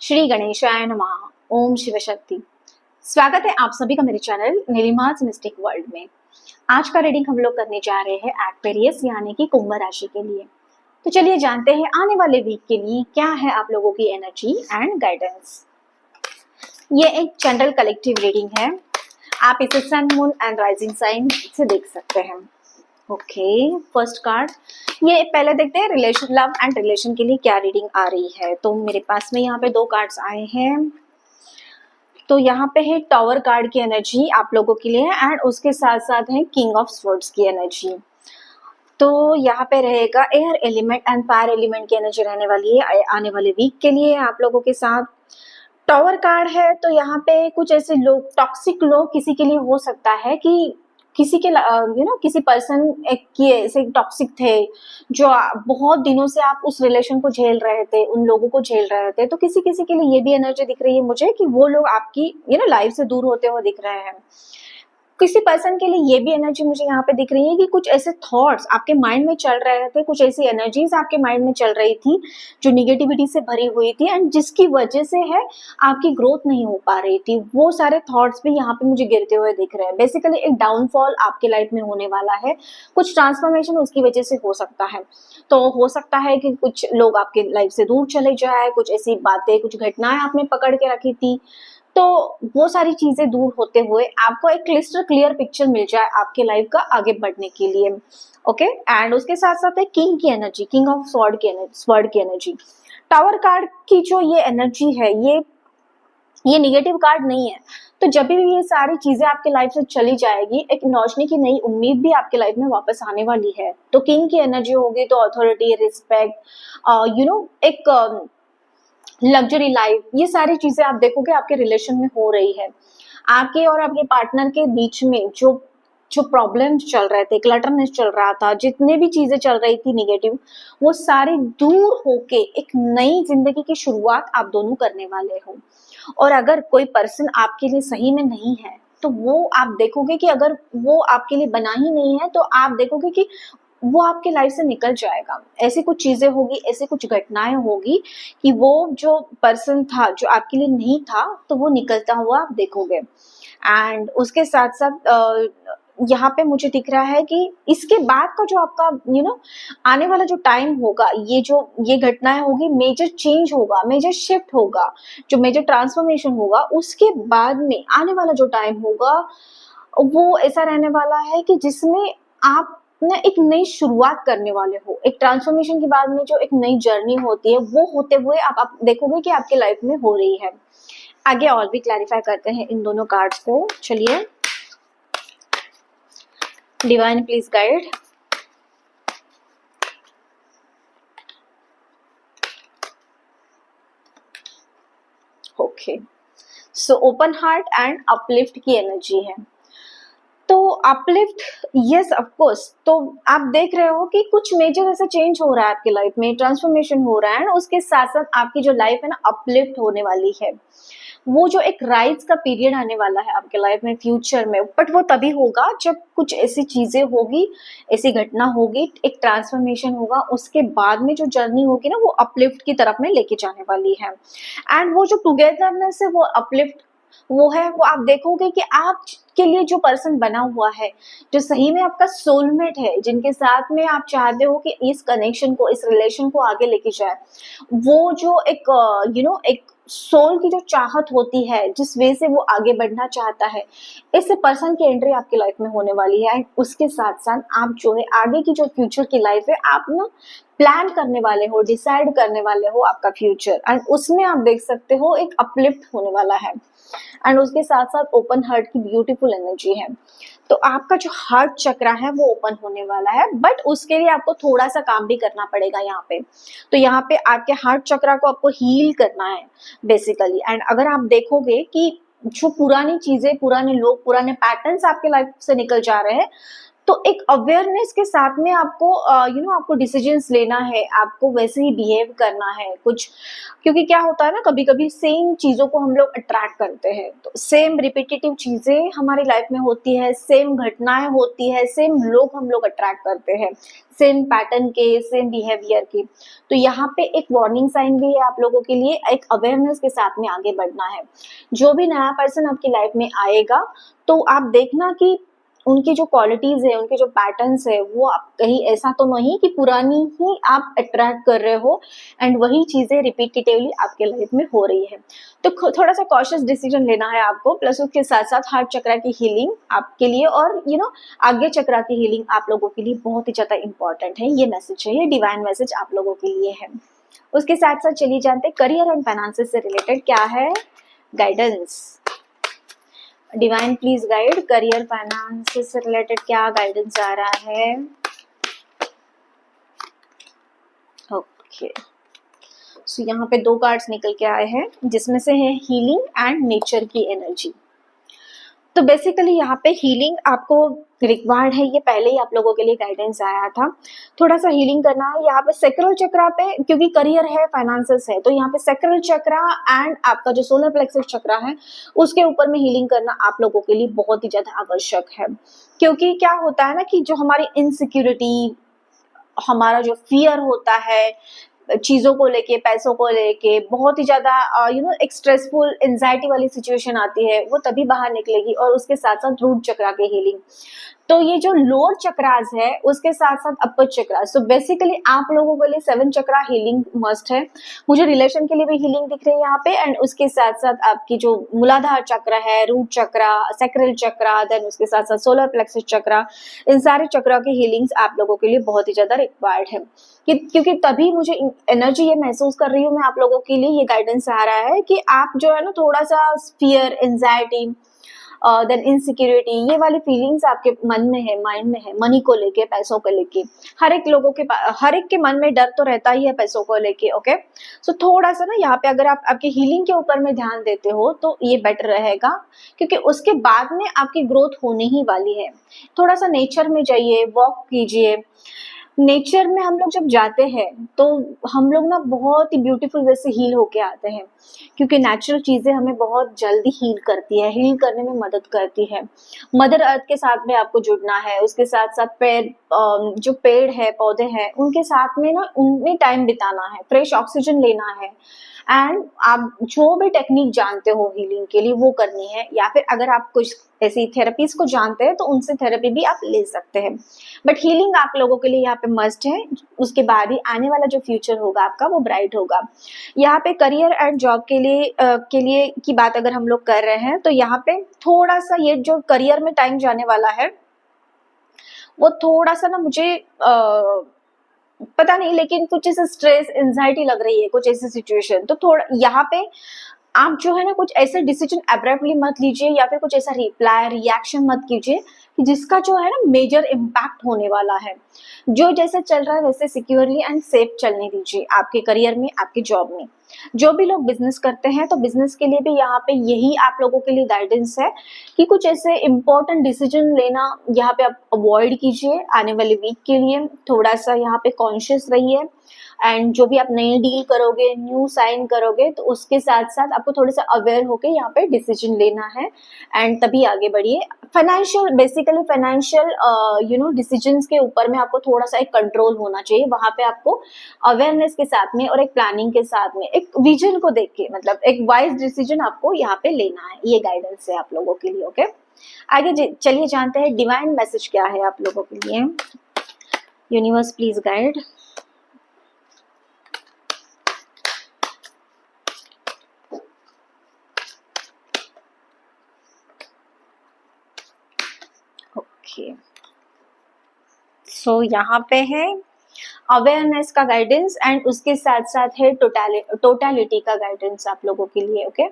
श्री गणेशाय नमः। ओम शिव शक्ति। स्वागत है आप सभी का मेरे चैनल नीलिमास मिस्टिक वर्ल्ड में। आज का रीडिंग हम लोग करने जा रहे हैं एक्वेरियस यानी कि कुंभ राशि के लिए। तो चलिए जानते हैं आने वाले वीक के लिए क्या है आप लोगों की एनर्जी एंड गाइडेंस। ये एक जनरल कलेक्टिव रीडिंग है। आप इसे सन, मून एंड राइजिंग साइन से देख सकते हैं। ओके, फर्स्ट कार्ड ये पहले देखते हैं रिलेशन, लव एंड रिलेशन के लिए क्या रीडिंग आ रही है। तो मेरे पास में यहाँ पे दो कार्ड्स आए हैं। तो यहाँ पे है टावर कार्ड की एनर्जी आप लोगों के लिए एंड उसके साथ साथ है किंग ऑफ स्वॉर्ड्स की एनर्जी। तो यहाँ पे रहेगा air element and fire element की एनर्जी रहने वाली है आने वाले वीक के लिए आप लोगों के साथ। टावर कार्ड है तो यहाँ पे कुछ ऐसे लोग, टॉक्सिक लोग किसी के लिए हो सकता है कि किसी के किसी पर्सन की ऐसे टॉक्सिक थे जो बहुत दिनों से आप उस रिलेशन को झेल रहे थे, उन लोगों को झेल रहे थे। तो किसी किसी के लिए ये भी एनर्जी दिख रही है मुझे कि वो लोग आपकी लाइफ से दूर होते हुए दिख रहे हैं। किसी पर्सन के लिए ये भी एनर्जी मुझे यहाँ पे दिख रही है कि कुछ ऐसे थॉट्स आपके माइंड में चल रहे थे, कुछ ऐसी एनर्जीज आपके माइंड में चल रही थी जो निगेटिविटी से भरी हुई थी एंड जिसकी वजह से है आपकी ग्रोथ नहीं हो पा रही थी। वो सारे थॉट्स भी यहाँ पे मुझे गिरते हुए दिख रहे हैं। बेसिकली एक डाउनफॉल आपके लाइफ में होने वाला है, कुछ ट्रांसफॉर्मेशन उसकी वजह से हो सकता है। तो हो सकता है कि कुछ लोग आपके लाइफ से दूर चले जाए, कुछ ऐसी बातें, कुछ घटनाएं आपने पकड़ के रखी थी, तो वो सारी चीजें दूर होते हुए आपको एक क्लिस्टर क्लियर पिक्चर मिल जाए आपके लाइफ का आगे बढ़ने के लिए। ओके, एंड उसके साथ साथ है किंग की एनर्जी, किंग ऑफ स्वॉर्ड की एनर्जी। टावर कार्ड की जो ये एनर्जी है ये निगेटिव कार्ड नहीं है। तो जब भी ये सारी चीजें आपके लाइफ से चली जाएगी, एक रोशनी की नई उम्मीद भी आपके लाइफ में वापस आने वाली है। तो किंग की एनर्जी होगी तो अथॉरिटी, रिस्पेक्ट, एक लग्जरी लाइफ, ये सारी चीजें आप देखोगे आपके रिलेशन में हो रही है। आपके और आपके पार्टनर के बीच में जो जो प्रॉब्लम्स चल रहे थे, क्लटरनेस चल रहा था, जितने भी चीजें चल रही थी निगेटिव, वो सारी दूर होके एक नई जिंदगी की शुरुआत आप दोनों करने वाले हो। और अगर कोई पर्सन आपके लिए सही में नहीं है तो वो आप देखोगे कि अगर वो आपके लिए बना ही नहीं है तो आप देखोगे कि वो आपके लाइफ से निकल जाएगा। ऐसी कुछ चीजें होगी, ऐसी कुछ घटनाएं होगी कि वो जो पर्सन था जो आपके लिए नहीं था तो वो निकलता हुआ आप देखोगे। एंड उसके साथ साथ यहाँ पे मुझे दिख रहा है कि इसके बाद का जो आपका आने वाला जो टाइम होगा, ये घटनाएं होगी, मेजर चेंज होगा, मेजर शिफ्ट होगा, जो मेजर ट्रांसफॉर्मेशन होगा, उसके बाद में आने वाला जो टाइम होगा वो ऐसा रहने वाला है कि जिसमें आप ना एक नई शुरुआत करने वाले हो। एक ट्रांसफॉर्मेशन के बाद में जो एक नई जर्नी होती है वो होते हुए आप देखोगे कि आपके लाइफ में हो रही है। आगे और भी क्लैरिफाई करते हैं इन दोनों कार्ड्स को। चलिए, divine please guide. Okay, so open heart and uplift की एनर्जी है। तो अपलिफ्ट, यस ऑफ कोर्स। तो आप देख रहे हो कि कुछ मेजर ऐसा चेंज हो रहा है आपकी लाइफ में, ट्रांसफॉर्मेशन हो रहा है, उसके साथ साथ आपकी जो लाइफ है ना अपलिफ्ट होने वाली है। वो जो एक राइज का पीरियड आने वाला है आपके लाइफ में फ्यूचर में, बट वो तभी होगा जब कुछ ऐसी चीजें होगी, ऐसी घटना होगी, एक ट्रांसफॉर्मेशन होगा, उसके बाद में जो जर्नी होगी ना वो अपलिफ्ट की तरफ में लेके जाने वाली है। एंड वो जो टुगेदरनेस है, वो अपलिफ्ट वो है, वो आप देखोगे कि आप के लिए जो पर्सन बना हुआ है, जो सही में आपका सोलमेट है, जिनके साथ में आप चाहते हो कि इस कनेक्शन को, इस रिलेशन को आगे लेके जाए, वो जो एक एक सोल की जो चाहत होती है, जिस वे से वो आगे बढ़ना चाहता है, ऐसे पर्सन की एंट्री आपकी लाइफ में होने वाली है। एंड उसके साथ साथ आप जो है आगे की जो फ्यूचर की लाइफ है, आप ना प्लान करने वाले हो, डिसाइड करने वाले हो आपका फ्यूचर, एंड उसमें आप देख सकते हो एक अपलिफ्ट होने वाला है। एंड उसके साथ साथ ओपन हार्ट की ब्यूटीफुल एनर्जी है। तो आपका जो हार्ट चक्रा है वो ओपन होने वाला है, बट उसके लिए आपको थोड़ा सा काम भी करना पड़ेगा यहाँ पे। तो यहाँ पे आपके हार्ट चक्रा को आपको हील करना है बेसिकली। एंड अगर आप देखोगे कि जो पुरानी चीजें, पुराने लोग, पुराने पैटर्न्स आपके लाइफ से निकल जा रहे हैं, तो एक अवेयरनेस के साथ में आपको आपको डिसीजंस लेना है, आपको वैसे ही बिहेव करना है कुछ, क्योंकि क्या होता है ना, कभी कभी सेम चीजों को हम लोग अट्रैक्ट करते हैं, तो सेम रिपीटेटिव चीजें हमारी लाइफ में होती है, सेम घटनाएं होती है, सेम लोग हम लोग अट्रैक्ट करते हैं, सेम पैटर्न के, सेम बिहेवियर के। तो यहाँ पे एक वार्निंग साइन भी है आप लोगों के लिए, एक अवेयरनेस के साथ में आगे बढ़ना है। जो भी नया पर्सन आपकी लाइफ में आएगा, तो आप देखना कि उनकी जो क्वालिटीज है, उनके जो पैटर्न्स है, वो आप कहीं ऐसा तो नहीं कि पुरानी ही आप अट्रैक्ट कर रहे हो एंड वही चीजें रिपीटेटिवली आपके लाइफ में हो रही है। तो थोड़ा सा कॉशियस डिसीजन लेना है आपको, प्लस उसके साथ साथ हार्ट चक्रा की हीलिंग आपके लिए और आगे चक्रा की हीलिंग आप लोगों के लिए बहुत ही ज्यादा इंपॉर्टेंट है। ये मैसेज है, ये डिवाइन मैसेज आप लोगों के लिए है। उसके साथ साथ चलिए जानते हैं करियर एंड फाइनेंसेस से रिलेटेड क्या है guidance. Divine please guide, career finance से रिलेटेड क्या गाइडेंस आ रहा है। ओके, सो यहाँ पे 2 कार्ड्स निकल के आए हैं, जिसमें से है हीलिंग एंड नेचर की एनर्जी। तो बेसिकली यहाँ पे हीलिंग आपको रिक्वायर्ड है, ये पहले ही आप लोगों के लिए गाइडेंस आया था। थोड़ा सा हीलिंग करना है यहाँ पे सैक्रल चक्रा पे, क्योंकि करियर है, फाइनेंसेस है, तो यहाँ पे सैक्रल चक्रा एंड आपका जो सोलर प्लेक्सस चक्रा है उसके ऊपर में हीलिंग करना आप लोगों के लिए बहुत ही ज्यादा आवश्यक है। क्योंकि क्या होता है ना कि जो हमारी इनसिक्योरिटी, हमारा जो फियर होता है चीजों को लेके, पैसों को लेके, बहुत ही ज्यादा एक स्ट्रेसफुल एंजाइटी वाली सिचुएशन आती है, वो तभी बाहर निकलेगी। और उसके साथ साथ रूट चक्रा के हीलिंग, तो ये जो लोअर चक्रास है उसके साथ साथ अपर चक्रास, तो बेसिकली आप लोगों के लिए 7 चक्रा हीलिंग मस्ट है। मुझे रिलेशन के लिए भी हीलिंग दिख रही है यहाँ पे, एंड उसके साथ साथ आपकी जो मूलाधार चक्र है, रूट चक्रा, सैक्रल चक्रा, देन उसके साथ साथ सोलर प्लेक्सस चक्रा, इन सारे चक्रा की हीलिंग्स आप लोगों के लिए बहुत ही ज्यादा रिक्वायर्ड है। क्योंकि तभी मुझे एनर्जी ये महसूस कर रही हूँ मैं आप लोगों के लिए, ये गाइडेंस आ रहा है कि आप जो है ना थोड़ा सा फियर, एंजाइटी, देन इनसिक्योरिटी, ये वाली फीलिंग्स आपके मन में है, माइंड में है, मनी को लेके, पैसों को लेके। हर एक के मन में डर तो रहता ही है पैसों को लेके। ओके, सो थोड़ा सा ना यहाँ पे अगर आप आपकी हीलिंग के ऊपर में ध्यान देते हो तो ये बेटर रहेगा, क्योंकि उसके बाद में आपकी ग्रोथ होने ही वाली है। थोड़ा सा नेचर में जाइए, वॉक कीजिए। नेचर में हम लोग जब जाते हैं तो हम लोग ना बहुत ही ब्यूटीफुल वे से हील होके आते हैं, क्योंकि नेचुरल चीजें हमें बहुत जल्दी हील करती है, हील करने में मदद करती है। मदर अर्थ के साथ में आपको जुड़ना है, उसके साथ साथ जो पेड़ है, पौधे हैं, उनके साथ में ना उनमें टाइम बिताना है, फ्रेश ऑक्सीजन लेना है। एंड आप जो भी टेक्निक जानते हो हीलिंग के लिए वो करनी है, या फिर अगर आप कुछ ऐसी थेरेपीज को जानते हैं तो उनसे थेरेपी भी आप ले सकते हैं। बट हीलिंग आप लोगों के लिए यहाँ पे मस्ट है, उसके बाद ही आने वाला जो फ्यूचर होगा आपका वो ब्राइट होगा। यहाँ पे करियर एंड जॉब के लिए की बात अगर हम लोग कर रहे हैं, तो यहाँ पे थोड़ा सा ये जो करियर में टाइम जाने वाला है वो थोड़ा सा ना मुझे पता नहीं, लेकिन कुछ ऐसे स्ट्रेस, एंजाइटी लग रही है, कुछ ऐसी सिचुएशन। तो थोड़ा यहाँ पे आप जो है ना कुछ ऐसे डिसीजन अब्रप्टली मत लीजिए, या फिर कुछ ऐसा रिप्लाई, रिएक्शन मत कीजिए कि जिसका जो है ना मेजर इम्पैक्ट होने वाला है। जो जैसे चल रहा है वैसे सिक्योरली एंड सेफ चलने दीजिए आपके करियर में, आपके जॉब में। जो भी लोग बिजनेस करते हैं तो बिजनेस के लिए भी यहाँ पे यही आप लोगों के लिए गाइडेंस है कि कुछ ऐसे इंपॉर्टेंट डिसीजन लेना यहाँ पे आप अवॉइड कीजिए। आने वाले वीक के लिए थोड़ा सा यहाँ पे कॉन्शियस रहिए, एंड जो भी आप नई डील करोगे, न्यू साइन करोगे, तो उसके साथ साथ आपको थोड़ा सा अवेयर होके यहाँ पे डिसीजन लेना है एंड तभी आगे बढ़िए। बेसिकली फाइनेंशियल डिसीजंस के ऊपर में आपको थोड़ा सा एक कंट्रोल होना चाहिए। वहां पे आपको अवेयरनेस के साथ में और एक प्लानिंग के साथ में एक विजन को देख के, मतलब एक वाइज डिसीजन आपको यहाँ पे लेना है। ये गाइडेंस है आप लोगों के लिए। ओके, आगे चलिए जानते हैं डिवाइन मैसेज क्या है आप लोगों के लिए। Universe please guide. ओके, सो यहाँ पे है अवेयरनेस का गाइडेंस एंड उसके साथ साथ है टोटलिटी का गाइडेंस आप लोगों के लिए। ओके,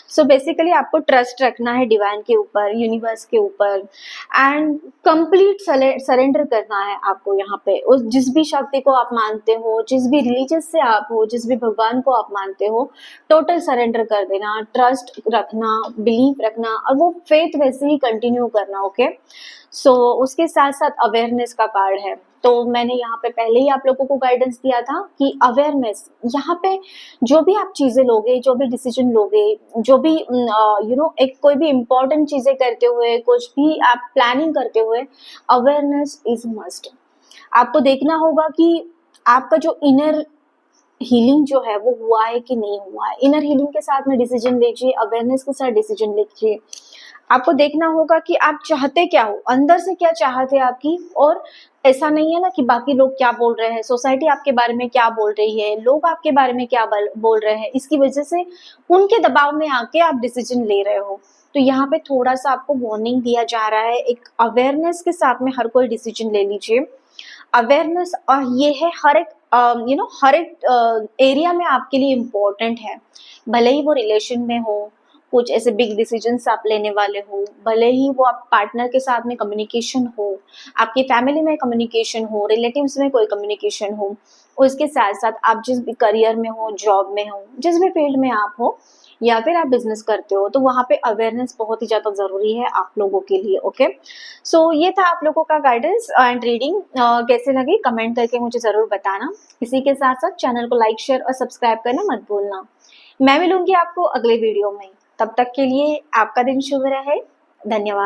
सो बेसिकली आपको ट्रस्ट रखना है डिवाइन के ऊपर, यूनिवर्स के ऊपर, एंड कंप्लीट सरेंडर करना है आपको यहाँ पे। उस जिस भी शक्ति को आप मानते हो, जिस भी रिलीजियस से आप हो, जिस भी भगवान को आप मानते हो, टोटल सरेंडर कर देना, ट्रस्ट रखना, बिलीव रखना, और वो फेथ वैसे ही कंटिन्यू करना। ओके, सो उसके साथ साथ अवेयरनेस का कार्ड है। तो मैंने यहाँ पे पहले ही आप लोगों को गाइडेंस दिया था कि अवेयरनेस, यहाँ पे जो भी आप चीजें लोगे, जो भी डिसीजन लोगे, जो भी एक कोई भी इम्पोर्टेंट चीजें करते हुए, कुछ भी आप प्लानिंग करते हुए, अवेयरनेस इज मस्ट। आपको देखना होगा कि आपका जो इनर हीलिंग जो है वो हुआ है कि नहीं हुआ है। इनर हीलिंग के साथ में डिसीजन लीजिए, अवेयरनेस के साथ डिसीजन लीजिए। आपको देखना होगा कि आप चाहते क्या हो, अंदर से क्या चाहते हैं आपकी। और ऐसा नहीं है ना कि बाकी लोग क्या बोल रहे हैं, सोसाइटी आपके बारे में क्या बोल रही है, लोग आपके बारे में क्या बोल रहे हैं, इसकी वजह से उनके दबाव में आके आप डिसीजन ले रहे हो। तो यहाँ पे थोड़ा सा आपको वार्निंग दिया जा रहा है, एक अवेयरनेस के साथ में हर कोई डिसीजन ले लीजिए। अवेयरनेस और ये है हर एक हर एक एरिया में आपके लिए इम्पोर्टेंट है। भले ही वो रिलेशन में हो, कुछ ऐसे बिग डिसीजंस आप लेने वाले हो, भले ही वो आप पार्टनर के साथ में कम्युनिकेशन हो, आपकी फैमिली में कम्युनिकेशन हो, रिलेटिव्स में कोई कम्युनिकेशन हो, उसके साथ साथ आप जिस भी करियर में हो, जॉब में हो, जिस भी फील्ड में आप हो, या फिर आप बिजनेस करते हो, तो वहाँ पे अवेयरनेस बहुत ही ज़्यादा ज़रूरी है आप लोगों के लिए। ओके, सो ये था आप लोगों का गाइडेंस एंड रीडिंग। कैसे लगी कमेंट करके मुझे ज़रूर बताना। इसी के साथ साथ चैनल को लाइक, शेयर और सब्सक्राइब करना मत भूलना। मैं मिलूंगी आपको अगले वीडियो में। तब तक के लिए आपका दिन शुभ रहे। धन्यवाद।